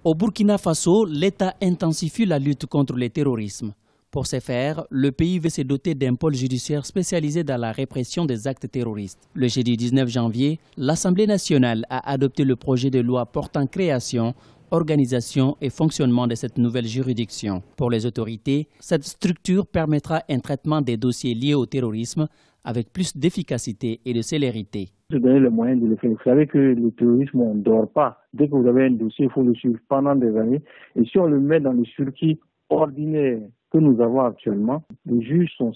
Au Burkina Faso, l'État intensifie la lutte contre le terrorisme. Pour ce faire, le pays veut se doter d'un pôle judiciaire spécialisé dans la répression des actes terroristes. Le jeudi 19 janvier, l'Assemblée nationale a adopté le projet de loi portant création, organisation et fonctionnement de cette nouvelle juridiction. Pour les autorités, cette structure permettra un traitement des dossiers liés au terrorisme avec plus d'efficacité et de célérité. De donner les moyens de le faire. Vous savez que le terrorisme, on ne dort pas. Dès que vous avez un dossier, il faut le suivre pendant des années. Et si on le met dans le circuit ordinaire que nous avons actuellement, les juges sont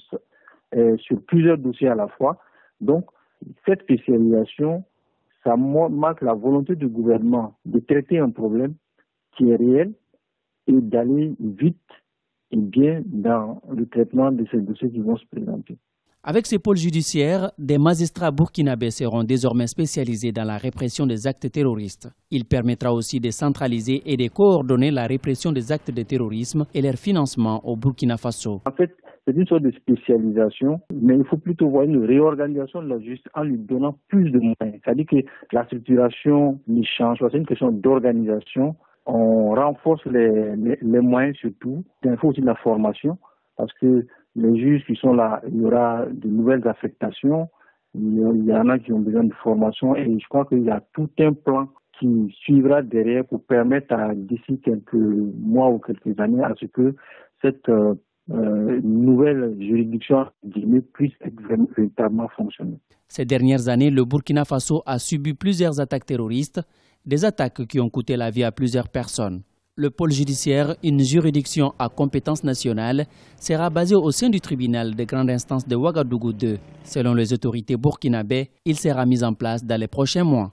sur plusieurs dossiers à la fois. Donc, cette spécialisation, ça marque la volonté du gouvernement de traiter un problème qui est réel et d'aller vite et bien dans le traitement de ces dossiers qui vont se présenter. Avec ces pôles judiciaires, des magistrats burkinabés seront désormais spécialisés dans la répression des actes terroristes. Il permettra aussi de centraliser et de coordonner la répression des actes de terrorisme et leur financement au Burkina Faso. En fait, c'est une sorte de spécialisation, mais il faut plutôt voir une réorganisation de la justice en lui donnant plus de moyens. C'est-à-dire que la structuration ne change pas, c'est une question d'organisation. On renforce les moyens surtout. Il faut aussi de la formation parce que les juges qui sont là, il y aura de nouvelles affectations, il y en a qui ont besoin de formation et je crois qu'il y a tout un plan qui suivra derrière pour permettre d'ici quelques mois ou quelques années à ce que cette nouvelle juridiction puisse véritablement fonctionner. Ces dernières années, le Burkina Faso a subi plusieurs attaques terroristes, des attaques qui ont coûté la vie à plusieurs personnes. Le pôle judiciaire, une juridiction à compétence nationale, sera basé au sein du tribunal de grande instance de Ouagadougou II. Selon les autorités burkinabées, il sera mis en place dans les prochains mois.